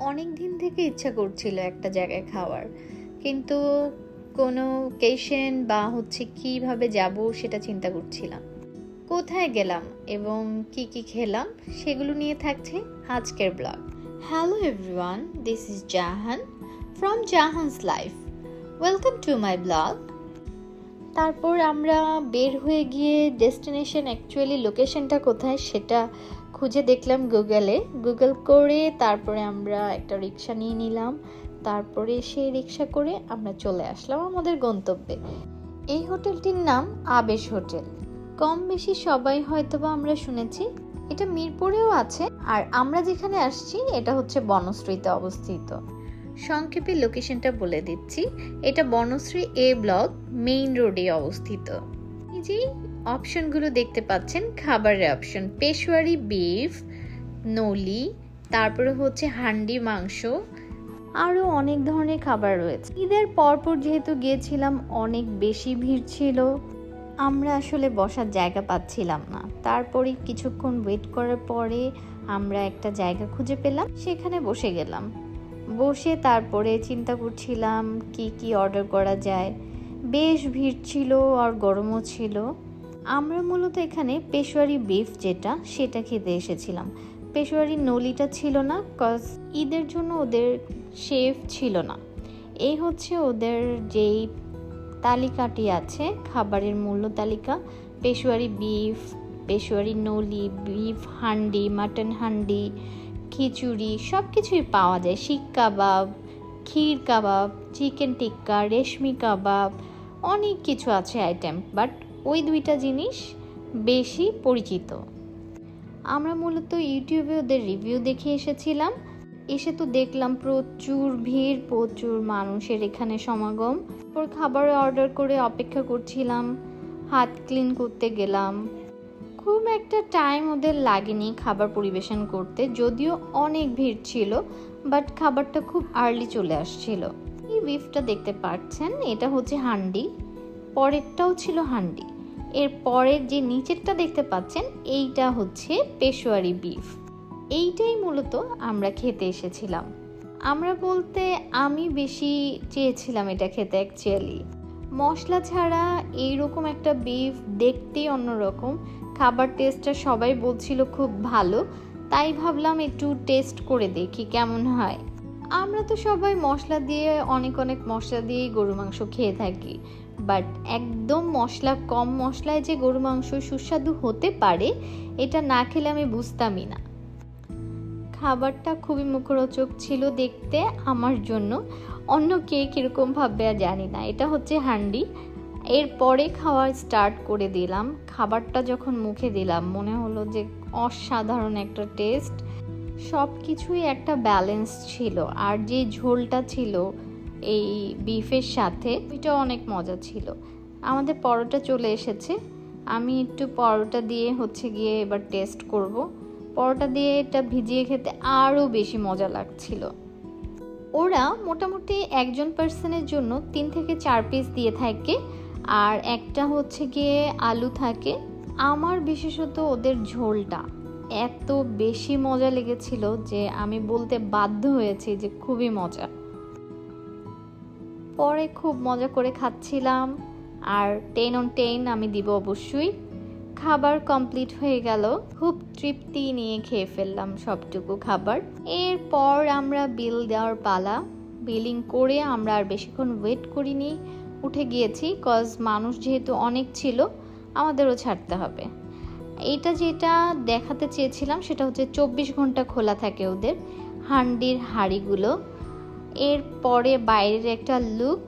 অনেক দিন থেকে ইচ্ছা করছিল একটা জায়গায় খাওয়ার, কিন্তু কোনো অকেশন বা কিভাবে যাব সেটা চিন্তা করছিলাম। কোথায় গেলাম এবং কি কি খেলাম সেগুলো নিয়ে থাকছে আজকের blog. Hello everyone, this is Jahan from Jahan's life. Welcome to my blog. তারপর আমরা বের হয়ে গিয়ে ডেস্টিনেশন, অ্যাকচুয়ালি লোকেশনটা কোথায় সেটা খুঁজে দেখলাম গুগল করে। তারপরে আমরা একটা রিক্সা নিয়ে নিলাম, তারপরে সেই রিক্সা করে আমরা চলে আসলাম আমাদের গন্তব্যে। এই হোটেলটির নাম আবেশ হোটেল। কম বেশি সবাই হয়তোবা আমরা শুনেছি, এটা মিরপুরেও আছে। আর আমরা যেখানে আসছি এটা হচ্ছে বনশ্রীতে অবস্থিত। সংক্ষেপে লোকেশনটা বলে দিচ্ছি, এটা বনশ্রী এ ব্লক মেইন রোডে অবস্থিত। এই যে অপশনগুলো দেখতে পাচ্ছেন, খাবারের অপশন পেশোয়ারি বিফ, নলি, তারপরে হান্ডি মাংস, আরও অনেক ধরনের খাবার রয়েছে। ঈদের পরপর যেহেতু গিয়েছিলাম অনেক বেশি ভিড় ছিল, আমরা আসলে বসার জায়গা পাচ্ছিলাম না। তারপরে কিছুক্ষণ ওয়েট করার পরে আমরা একটা জায়গা খুঁজে পেলাম, সেখানে বসে গেলাম। বসে তারপরে চিন্তা করছিলাম কি কি অর্ডার করা যায়। বেশ ভিড় ছিল আর গরমও ছিল। আমরা মূলত এখানে পেশোয়ারি বিফ সেটা খেতে এসেছিলাম। পেশোয়ারি নলিটা ছিল না, কজ ঈদের জন্য ওদের শেফ ছিল না। এই ওদের যেই তালিকাটি আছে, খাবারের মূল্য তালিকা, Peshawari beef, Peshawari nalli, beef handi, mutton handi, khichdi, সব কিছুই পাওয়া যায়। শিক কাবাব, ক্ষীর কাবাব, চিকেন টিক্কা, রেশমি কাবাব, অনেক কিছু আছে আইটেম, বাট ওই দুইটা জিনিস বেশি পরিচিত। আমরা মূলত ইউটিউবে ওদের রিভিউ দেখে এসেছিলাম। এসে তো দেখলাম প্রচুর ভিড়, প্রচুর মানুষের এখানে সমাগম। তারপর খাবার অর্ডার করে অপেক্ষা করছিলাম, হাত ক্লিন করতে গেলাম। খুব একটা টাইম ওদের লাগেনি খাবার পরিবেশন করতে, যদিও অনেক ভিড় ছিল, বাট খাবারটা খুব আর্লি চলে আসছিল। এই বিফটা দেখতে পাচ্ছেন, এটা হান্ডি, পরেরটাও ছিল হান্ডি। এর পরের যে নিচেরটা দেখতে পাচ্ছেন এইটা পেশোয়ারি বিফ। এইটাই মূলত আমরা খেতে এসেছিলাম। আমরা বলতে আমি বেশি চেয়েছিলাম এটা খেতে। অ্যাকচুয়ালি মশলা ছাড়া এইরকম একটা বিফ দেখতেই অন্যরকম। খাবার টেস্টটা সবাই বলছিল খুব ভালো, তাই ভাবলাম একটু টেস্ট করে দেখি কেমন হয়। আমরা তো সবাই মশলা দিয়ে অনেক মশলা দিয়েই গরু মাংস খেয়ে থাকি, বাট একদম কম মশলায় যে গরু মাংস সুস্বাদু হতে পারে এটা না খেলে আমি বুঝতামই না। খাবারটা খুবই মুখরোচক ছিল দেখতে আমার জন্য। অন্য কে কীরকম ভাববে জানি না। এটা হান্ডি। এরপরে খাওয়া স্টার্ট করে দিলাম। খাবারটা যখন মুখে দিলাম মনে হলো যে অসাধারণ একটা টেস্ট। সব কিছুই একটা ব্যালেন্স ছিল, আর যে ঝোলটা ছিল এই বিফের সাথে ওইটা অনেক মজা ছিল। আমাদের পরোটা চলে এসেছে, আমি একটু পরোটা দিয়ে গিয়ে এবার টেস্ট করব। পরোটা দিয়ে এটা ভিজিয়ে খেতে আরও বেশি মজা লাগছিল। ওরা মোটামুটি একজন পার্সনের জন্য 3 থেকে 4 পিস দিয়ে থাকে, আর একটা গিয়ে আলু থাকে। আমার বিশেষত ওদের ঝোলটা এত বেশি মজা লেগেছিল যে আমি বলতে বাধ্য হয়েছি যে খুবই মজা। পরে খুব মজা করে খাচ্ছিলাম, আর 10 on 10 আমি দিব অবশ্যই। খাবার কমপ্লিট হয়ে গেল, খুব তৃপ্তি নিয়ে খেয়ে ফেললাম সবটুকু খাবার। এরপর আমরা বিল দেওয়ার পালা। বিলিং করে আমরা আর বেশিক্ষণ ওয়েট করিনি, উঠে গিয়েছি, কজ মানুষ যেহেতু অনেক ছিল আমাদেরও ছাড়তে হবে। এইটা যেটা দেখাতে চেয়েছিলাম সেটা 24 ঘন্টা খোলা থাকে ওদের হান্ডির হাঁড়িগুলো। এরপরে বাইরের একটা লুক,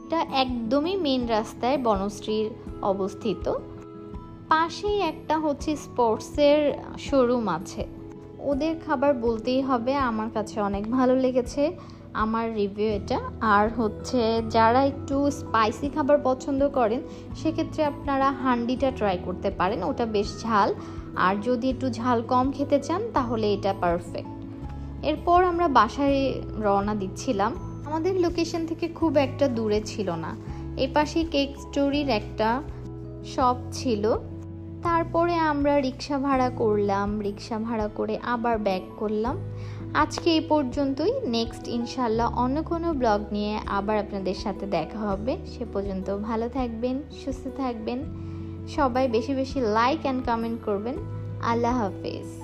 এটা একদমই মেন রাস্তায় বনশ্রীর অবস্থিত। পাশেই একটা স্পোর্টসের শোরুম আছে। ওদের খাবার বলতেই হবে আমার কাছে অনেক ভালো লেগেছে, আমার রিভিউ এটা। আর যারা একটু স্পাইসি খাবার পছন্দ করেন সেক্ষেত্রে আপনারা হান্ডিটা ট্রাই করতে পারেন, ওটা বেশ ঝাল। আর যদি একটু ঝাল কম খেতে চান তাহলে এটা পারফেক্ট। এরপর আমরা বাসায় রওনা দিচ্ছিলাম। আমাদের লোকেশন থেকে খুব একটা দূরে ছিল না, এপাশেই কেক স্টোরির একটা শপ ছিল। তারপরে আমরা রিক্সা ভাড়া করলাম, রিক্সা ভাড়া করে আবার ব্যাক করলাম। আজকে এই পর্যন্তই। নেক্সট ইনশাল্লাহ অন্য কোনো ব্লগ নিয়ে আবার আপনাদের সাথে দেখা হবে। সে পর্যন্ত ভালো থাকবেন, সুস্থ থাকবেন। সবাই বেশি বেশি লাইক অ্যান্ড কমেন্ট করবেন। আল্লাহ হাফেজ।